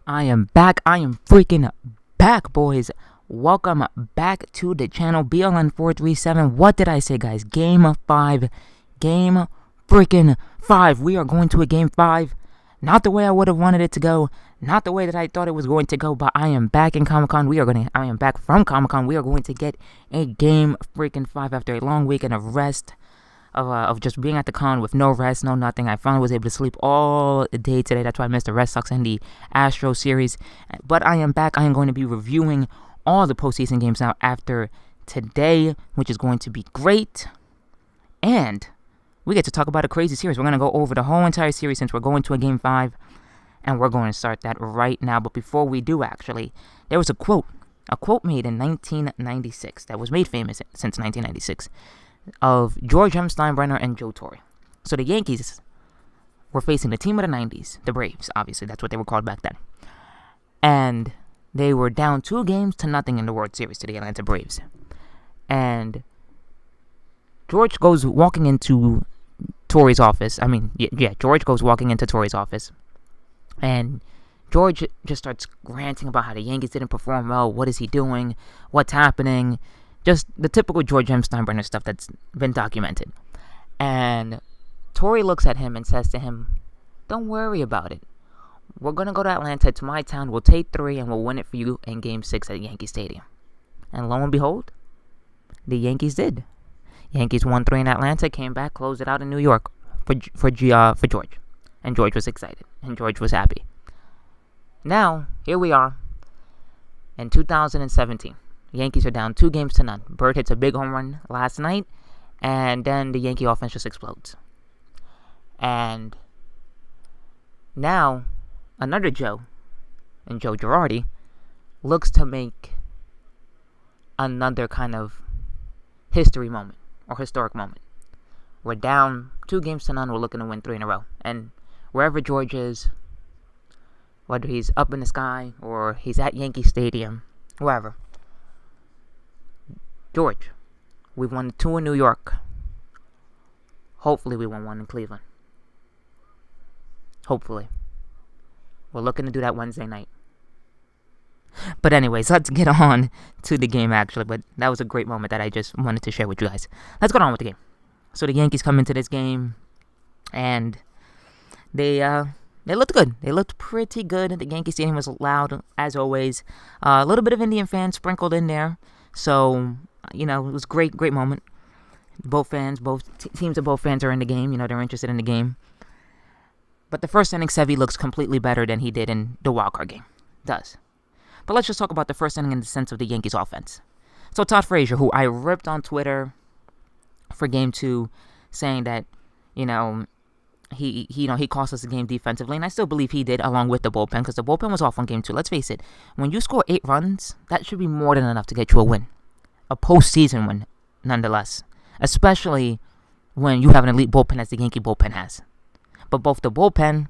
I am back. I am freaking back, boys. Welcome back to the channel. BLN437. What did I say, guys? Game 5. Game freaking 5. We are going to a game 5. Not the way I would have wanted it to go. Not the way that I thought it was going to go. But I am back in Comic-Con. I am back from Comic-Con. We are going to get a game freaking 5 after a long weekend of rest. Of just being at the con with no rest, no nothing. I finally was able to sleep all day today. That's why I missed the Red Sox and the Astro series. But I am back. I am going to be reviewing all the postseason games now after today, which is going to be great. And we get to talk about a crazy series. We're going to go over the whole entire series since we're going to a game 5. And we're going to start that right now. But before we do, actually, there was a quote made in 1996 that was made famous since 1996. Of George M. Steinbrenner and Joe Torre. So the Yankees were facing the team of the 90s, the Braves, obviously. That's what they were called back then. And they were down 2-0 in the World Series to the Atlanta Braves. And George goes walking into Torre's office. George goes walking into Torre's office. And George just starts ranting about how the Yankees didn't perform well. What is he doing? What's happening? Just the typical George M. Steinbrenner stuff that's been documented. And Torre looks at him and says to him, "Don't worry about it. We're going to go to Atlanta, to my town. We'll take 3 and we'll win it for you in Game 6 at Yankee Stadium." And lo and behold, the Yankees did. Yankees won 3 in Atlanta, came back, closed it out in New York for George. And George was excited. And George was happy. Now, here we are in 2017. Yankees are down 2-0. Bird hits a big home run last night, and then the Yankee offense just explodes. And now, another Joe, and Joe Girardi, looks to make another kind of history moment, or historic moment. We're down 2-0, we're looking to win 3 in a row. And wherever George is, whether he's up in the sky, or he's at Yankee Stadium, wherever, George, we've won 2 in New York. Hopefully we won 1 in Cleveland. Hopefully. We're looking to do that Wednesday night. But anyways, let's get on to the game, actually. But that was a great moment that I just wanted to share with you guys. Let's get on with the game. So the Yankees come into this game, and they looked good. They looked pretty good. The Yankee Stadium was loud, as always. A little bit of Indian fans sprinkled in there. So, it was great moment. Teams of both fans are in the game. They're interested in the game. But the first inning, Sevy looks completely better than he did in the wildcard game. Does. But let's just talk about the first inning in the sense of the Yankees offense. So Todd Frazier, who I ripped on Twitter for game 2, saying that, he cost us the game defensively, and I still believe he did, along with the bullpen, because the bullpen was off on game 2. Let's face it, when you score 8 runs, that should be more than enough to get you a win. A postseason win, nonetheless. Especially when you have an elite bullpen as the Yankee bullpen has. But both the bullpen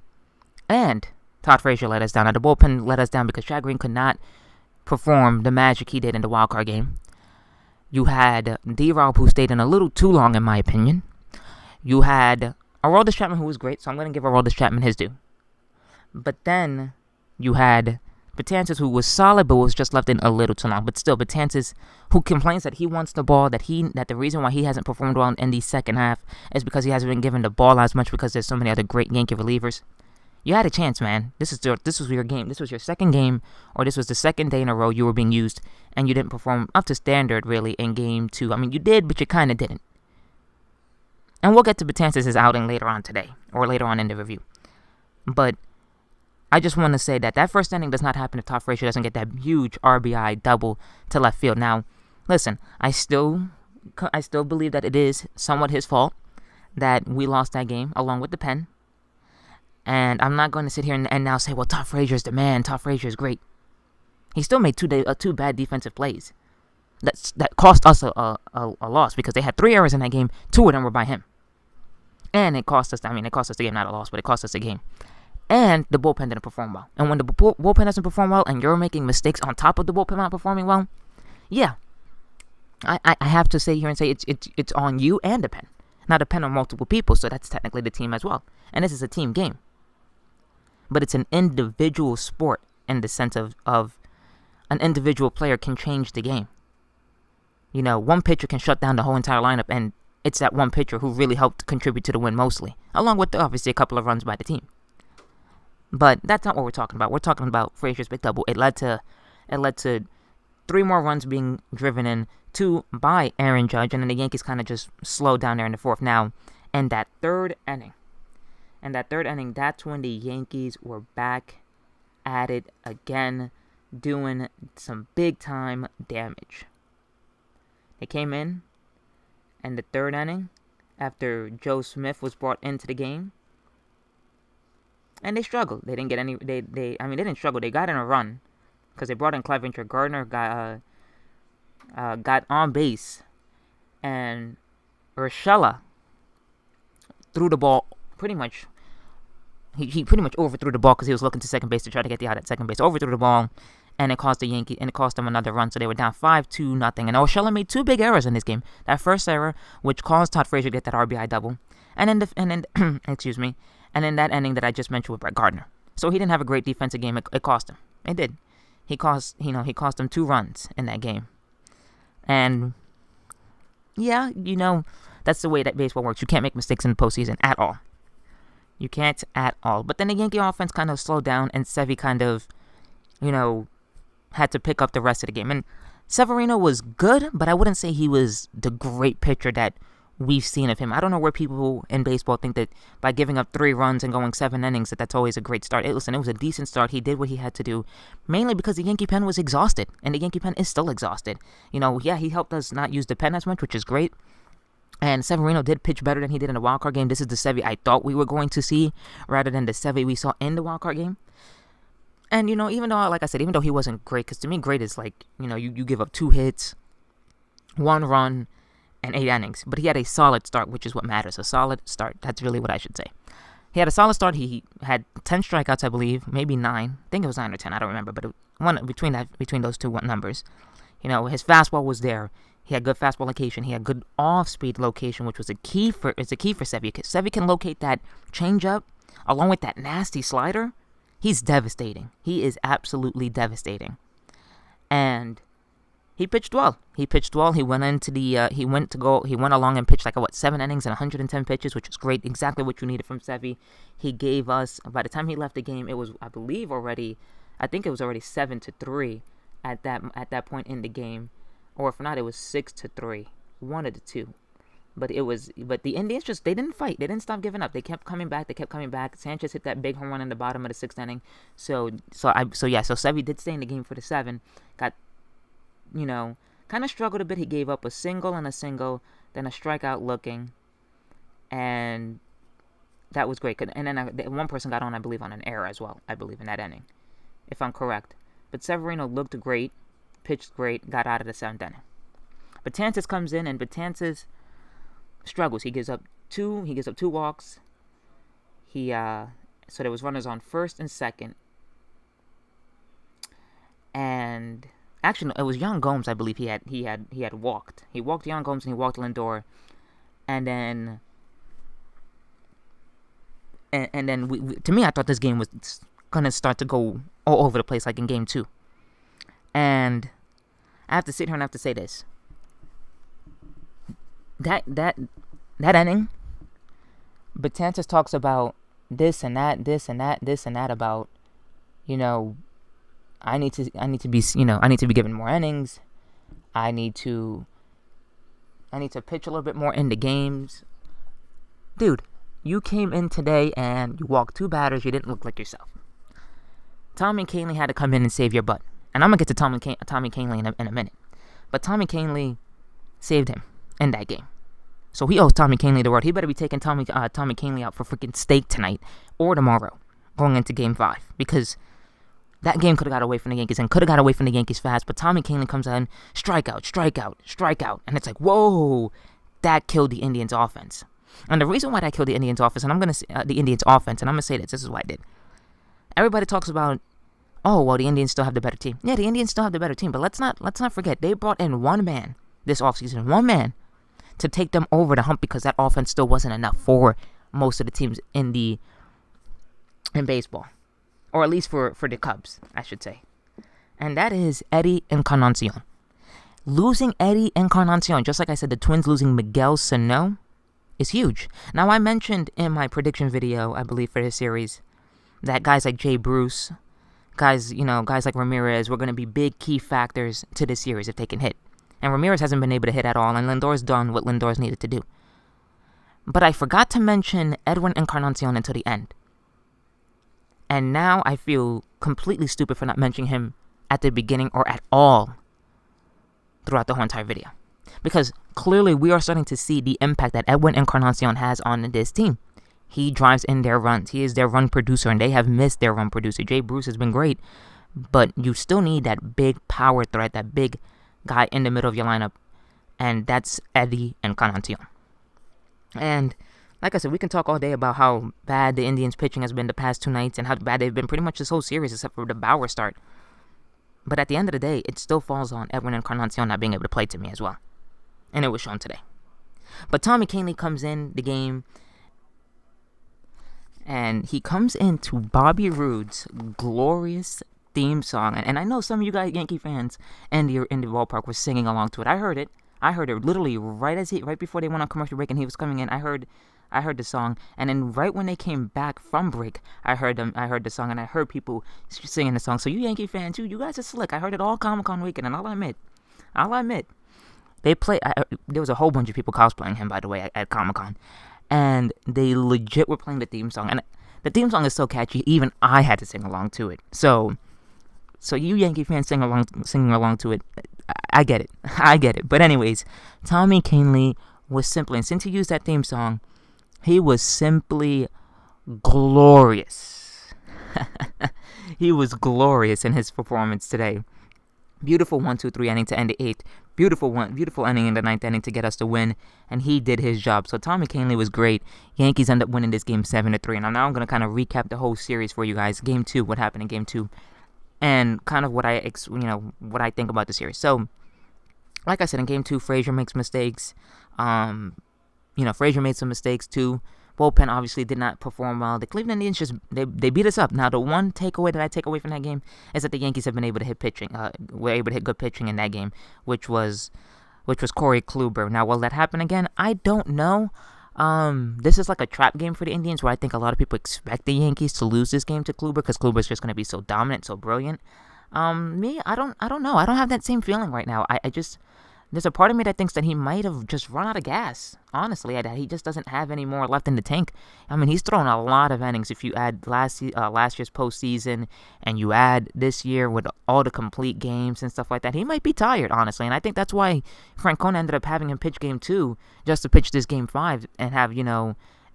and Todd Frazier let us down. Now, the bullpen let us down because Chad Green could not perform the magic he did in the wildcard game. You had D-Rob, who stayed in a little too long, in my opinion. You had Aroldis Chapman, who was great, so I'm going to give Aroldis Chapman his due. But then you had Betances, who was solid, but was just left in a little too long. But still, Betances, who complains that he wants the ball, that the reason why he hasn't performed well in the second half is because he hasn't been given the ball as much because there's so many other great Yankee relievers. You had a chance, man. This was your game. This was your second game, or this was the second day in a row you were being used, and you didn't perform up to standard, really, in game 2. I mean, you did, but you kind of didn't. And we'll get to Betances' outing later on today, or later on in the review. But I just want to say that first inning does not happen if Todd Frazier doesn't get that huge RBI double to left field. Now, listen, I still believe that it is somewhat his fault that we lost that game, along with the pen. And I'm not going to sit here and now say, well, Todd Frazier's the man. Todd Frazier is great. He still made 2 bad defensive plays. That cost us a loss because they had 3 errors in that game. 2 of them were by him. And it cost us the game, not a loss, but it cost us the game. And the bullpen didn't perform well. And when the bullpen doesn't perform well and you're making mistakes on top of the bullpen not performing well, yeah, I have to sit here and say it's on you and the pen. Not depend on multiple people, so that's technically the team as well. And this is a team game. But it's an individual sport. in the sense of an individual player can change the game. You know, one pitcher can shut down the whole entire lineup, and it's that one pitcher who really helped contribute to the win mostly, along with obviously a couple of runs by the team. But that's not what we're talking about. We're talking about Frazier's big double. It led to 3 more runs being driven in, 2 by Aaron Judge, and then the Yankees kind of just slowed down there in the 4th. Now, in that 3rd inning, that's when the Yankees were back at it again, doing some big-time damage. They came in the 3rd inning after Joe Smith was brought into the game, and they struggled. They didn't get any. They didn't struggle. They got in a run because they brought in Clevenger. Gardner got on base, and Urshela threw the ball pretty much. He pretty much overthrew the ball because he was looking to second base to try to get the out at second base. Overthrew the ball, and it cost them another run. So they were down 5-2-0. And Urshela made 2 big errors in this game. That first error, which caused Todd Frazier to get that RBI double, and then excuse me. And in that inning that I just mentioned with Brett Gardner. So he didn't have a great defensive game. It cost him. It did. He cost him 2 runs in that game. And yeah, that's the way that baseball works. You can't make mistakes in the postseason at all. You can't at all. But then the Yankee offense kind of slowed down, and Sevy kind of, had to pick up the rest of the game. And Severino was good, but I wouldn't say he was the great pitcher that we've seen of him. I don't know where people in baseball think that by giving up 3 runs and going 7 innings that's always a great start. Listen, it was a decent start. He did what he had to do, mainly because the Yankee pen was exhausted, and the Yankee pen is still exhausted. Yeah, he helped us not use the pen as much, which is great. And Severino did pitch better than he did in the wildcard game. This is the Sevy I thought we were going to see, rather than the Sevy we saw in the wildcard game. And, even though, like I said, even though he wasn't great, because to me, great is like, you give up 2 hits, 1 run, and 8 innings. But he had a solid start, which is what matters. A solid start. That's really what I should say. He had a solid start. He had 10 strikeouts, I believe. Maybe 9. I think it was 9 or 10. I don't remember. But one between those 2 numbers. His fastball was there. He had good fastball location. He had good off-speed location, which was a key for Sevy. Sevy can locate that changeup along with that nasty slider. He's devastating. He is absolutely devastating. And he pitched well. He went along and pitched 7 innings and 110 pitches, which was great. Exactly what you needed from Sevy. He gave us, by the time he left the game, it was, I think it was already 7-3 at that point in the game. Or if not, it was 6-3. One of the two. But the Indians they didn't fight. They didn't stop giving up. They kept coming back. Sanchez hit that big home run in the bottom of the 6th inning. So Sevy did stay in the game for the 7. Got, kind of struggled a bit. He gave up a single, then a strikeout looking. And that was great. And then one person got on, I believe, on an error as well, I believe, in that inning, if I'm correct. But Severino looked great, pitched great, got out of the 7th inning. Betances comes in, and Betances struggles. He gives up 2 walks. So there was runners on 1st and 2nd. And actually, it was Yan Gomes, I believe he had walked. He walked Yan Gomes and he walked Lindor. And then to me, I thought this game was gonna start to go all over the place, like in game 2. And I have to sit here and I have to say this. That inning, Betances talks about this and that about, I need to be given more innings. I need to pitch a little bit more in the games. Dude, you came in today and you walked 2 batters. You didn't look like yourself. Tommy Kahnle had to come in and save your butt. And I'm going to get to Tommy Kahnle in a minute. But Tommy Kahnle saved him in that game. So he owes Tommy Kahnle the world. He better be taking Tommy Kahnle out for freaking steak tonight or tomorrow going into game 5. Because that game could have got away from the Yankees and could have got away from the Yankees fast. But Tommy Kahnle comes in, strikeout. And it's like, whoa, that killed the Indians' offense. And the reason why that killed the Indians' offense, and I'm going to say the Indians' offense, and I'm going to say this is why I did. Everybody talks about, oh, well, the Indians still have the better team. Yeah, the Indians still have the better team, but let's not forget, they brought in one man this offseason, one man, to take them over the hump because that offense still wasn't enough for most of the teams in baseball. or at least for the Cubs, I should say. And that is Eddie Encarnacion. Losing Eddie Encarnacion, just like I said, the Twins losing Miguel Sano is huge. Now, I mentioned in my prediction video, I believe, for this series, that guys like Jay Bruce, guys like Ramirez were going to be big key factors to this series if they can hit. And Ramirez hasn't been able to hit at all, and Lindor's done what Lindor's needed to do. But I forgot to mention Edwin Encarnacion until the end. And now I feel completely stupid for not mentioning him at the beginning or at all throughout the whole entire video. Because clearly we are starting to see the impact that Edwin Encarnacion has on this team. He drives in their runs. He is their run producer, and they have missed their run producer. Jay Bruce has been great, but you still need that big power threat, that big guy in the middle of your lineup, and that's Eddie Encarnacion. And like I said, we can talk all day about how bad the Indians' pitching has been the past 2 nights and how bad they've been pretty much this whole series except for the Bauer start. But at the end of the day, it still falls on Edwin Encarnacion not being able to play to me as well. And it was shown today. But Tommy Kahnle comes in the game, and he comes into Bobby Roode's glorious theme song. And I know some of you guys, Yankee fans, in the ballpark were singing along to it. I heard it literally right before they went on commercial break and he was coming in. I heard the song, and then right when they came back from break, I heard the song, and I heard people singing the song. So you Yankee fans, you guys are slick. I heard it all Comic-Con weekend, and I'll admit, there was a whole bunch of people cosplaying him, by the way, at Comic-Con, and they legit were playing the theme song, and the theme song is so catchy, even I had to sing along to it. So you Yankee fans singing along to it, I get it. But anyways, Tommy Kahnle was simply, and since he used that theme song, he was simply glorious. He was glorious in his performance today. Beautiful 1-2-3 inning to end the 8th. Beautiful inning in the 9th inning to get us the win, and he did his job. So Tommy Kahnle was great. Yankees end up winning this game 7-3. And now I'm going to kind of recap the whole series for you guys. Game 2, what happened in Game 2, and kind of what I think about the series. So, like I said, in Game 2, Frazier makes mistakes. Frazier made some mistakes too. Bullpen obviously did not perform well. The Cleveland Indians they beat us up. Now, the one takeaway that I take away from that game is that the Yankees have been able to hit pitching. Were able to hit good pitching in that game, which was Corey Kluber. Now, will that happen again? I don't know. This is like a trap game for the Indians, where I think a lot of people expect the Yankees to lose this game to Kluber because Kluber is just going to be so dominant, so brilliant. I don't know. I don't have that same feeling right now. There's a part of me that thinks that he might have just run out of gas. Honestly, that he just doesn't have any more left in the tank. I mean, he's thrown a lot of innings. If you add last year's postseason and you add this year with all the complete games and stuff like that, he might be tired, honestly. And I think that's why Francona ended up having him pitch Game 2 just to pitch this Game 5 and have,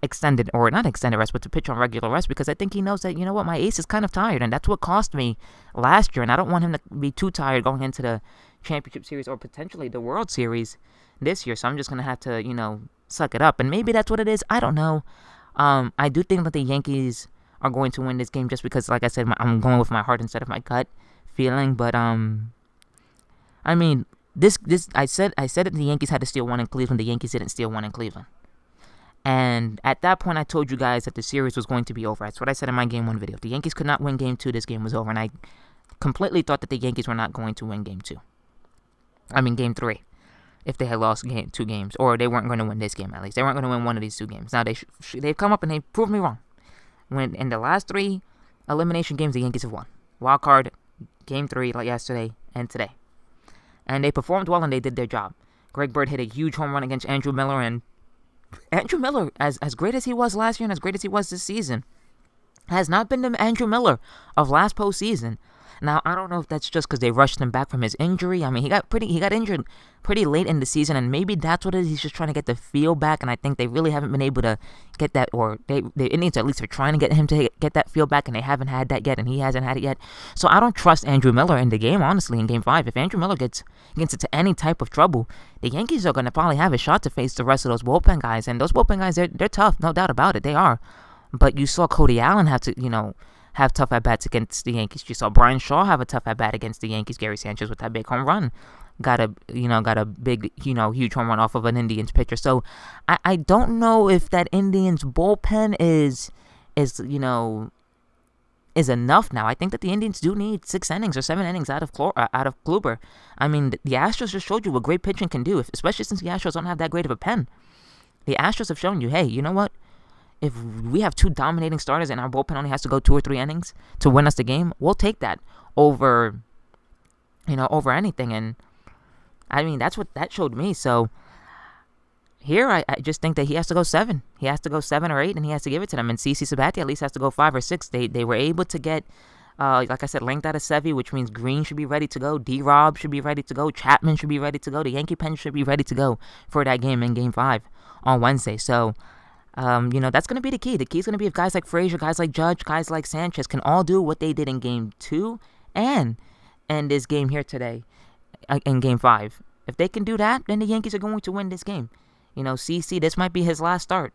extended, or not extended rest, but to pitch on regular rest, because I think he knows that, my ace is kind of tired, and that's what cost me last year, and I don't want him to be too tired going into the championship series or potentially the World Series this year. So I'm just going to have to, suck it up, and maybe that's what it is. I don't know. I do think that the Yankees are going to win this game just because, like I said, I'm going with my heart instead of my gut feeling, but I mean, I said that the Yankees had to steal one in Cleveland. The Yankees didn't steal one in Cleveland. And at that point, I told you guys that the series was going to be over. That's what I said in my Game 1 video. If the Yankees could not win Game 2, this game was over. And I completely thought that the Yankees were not going to win Game 2. I mean, Game 3. If they had lost 2 games. Or they weren't going to win this game, at least. They weren't going to win one of these 2 games. Now, they've come up and they've proved me wrong. When in the last 3 elimination games, the Yankees have won. Wild card, Game 3, like yesterday, and today. And they performed well and they did their job. Greg Bird hit a huge home run against Andrew Miller, and Andrew Miller, as great as he was last year and as great as he was this season, has not been the Andrew Miller of last postseason. Now, I don't know if that's just because they rushed him back from his injury. I mean, he got injured pretty late in the season, and maybe that's what it is. He's just trying to get the feel back, and I think they really haven't been able to get that, or the Indians at least are trying to get him to get that feel back, and they haven't had that yet, and he hasn't had it yet. So I don't trust Andrew Miller in the game, honestly, in Game 5. If Andrew Miller gets into any type of trouble, the Yankees are going to probably have a shot to face the rest of those bullpen guys, and those bullpen guys, they're tough, no doubt about it, they are. But you saw Cody Allen have to, have tough at-bats against the Yankees. You saw Brian Shaw have a tough at-bat against the Yankees. Gary Sanchez with that big home run. Got a big, huge home run off of an Indians pitcher. So I don't know if that Indians bullpen is is enough now. I think that the Indians do need 6 innings or 7 innings out of Kluber. I mean, the Astros just showed you what great pitching can do, especially since the Astros don't have that great of a pen. The Astros have shown you, hey, you know what? If we have 2 dominating starters and our bullpen only has to go 2 or 3 innings to win us the game, we'll take that over anything. And I mean, that's what that showed me. So here, I just think that he has to go 7. He has to go 7 or 8, and he has to give it to them. And CC Sabathia at least has to go 5 or 6. They were able to get, like I said, length out of Sevy, which means Green should be ready to go. D-Rob should be ready to go. Chapman should be ready to go. The Yankee pen should be ready to go for that game in Game 5 on Wednesday. So, that's going to be the key. The key is going to be if guys like Frazier, guys like Judge, guys like Sanchez can all do what they did in Game 2 and this game here today in Game 5. If they can do that, then the Yankees are going to win this game. CC, this might be his last start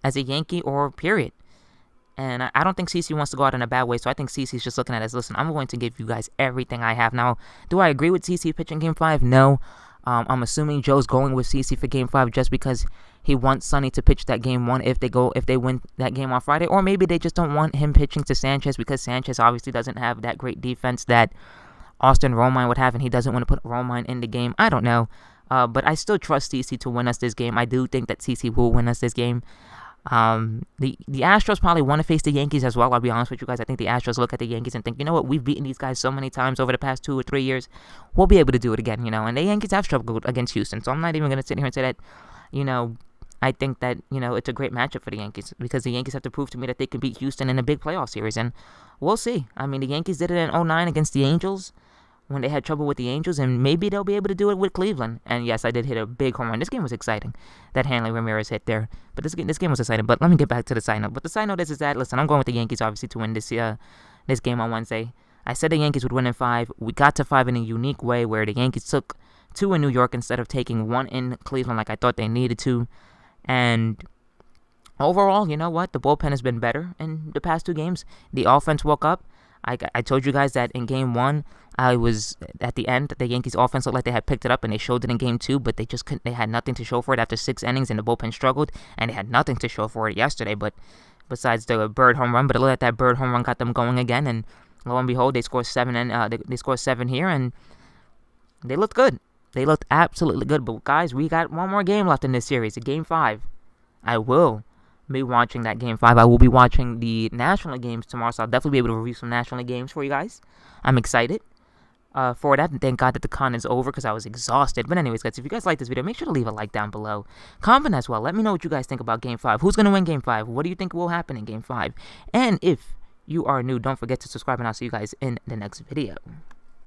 as a Yankee or period. And I don't think CC wants to go out in a bad way, so I think CC's just looking at it as, listen, I'm going to give you guys everything I have. Now, do I agree with CC pitching Game 5? No. I'm assuming Joe's going with CC for Game 5 just because he wants Sonny to pitch that Game 1 if they win that game on Friday. Or maybe they just don't want him pitching to Sanchez because Sanchez obviously doesn't have that great defense that Austin Romine would have, and he doesn't want to put Romine in the game. I don't know. But I still trust CC to win us this game. I do think that CC will win us this game. The Astros probably want to face the Yankees as well. I'll be honest with you guys. I think the Astros look at the Yankees and think, you know what, we've beaten these guys so many times over the past 2 or 3 years. We'll be able to do it again, And the Yankees have struggled against Houston. So I'm not even going to sit here and say that, I think that, it's a great matchup for the Yankees because the Yankees have to prove to me that they can beat Houston in a big playoff series. And we'll see. I mean, the Yankees did it in 2009 against the Angels when they had trouble with the Angels, and maybe they'll be able to do it with Cleveland. And yes, I did hit a big home run. This game was exciting, that Hanley Ramirez hit there. But this game was exciting. But let me get back to the side note. But the side note is that, listen, I'm going with the Yankees, obviously, to win this game on Wednesday. I said the Yankees would win in 5. We got to 5 in a unique way where the Yankees took 2 in New York instead of taking 1 in Cleveland like I thought they needed to. And overall, you know what? The bullpen has been better in the past 2 games. The offense woke up. I told you guys that in Game 1, I was at the end. The Yankees offense looked like they had picked it up, and they showed it in Game 2, but they just couldn't. They had nothing to show for it after 6 innings, and the bullpen struggled, and they had nothing to show for it yesterday. But besides the Bird home run, but it looked like that Bird home run got them going again, and lo and behold, they scored 7, and they scored 7 here, and they looked good. They looked absolutely good. But guys, we got one more game left in this series, Game 5. I will be watching that Game 5. I will be watching the National League games tomorrow, so I'll definitely be able to review some National League games for you guys. I'm excited for that, and thank God that the con is over because I was exhausted. But anyways, guys, if you guys like this video, make sure to leave a like down below. Comment as well. Let me know what you guys think about Game 5. Who's going to win Game 5? What do you think will happen in Game 5? And if you are new, don't forget to subscribe, and I'll see you guys in the next video.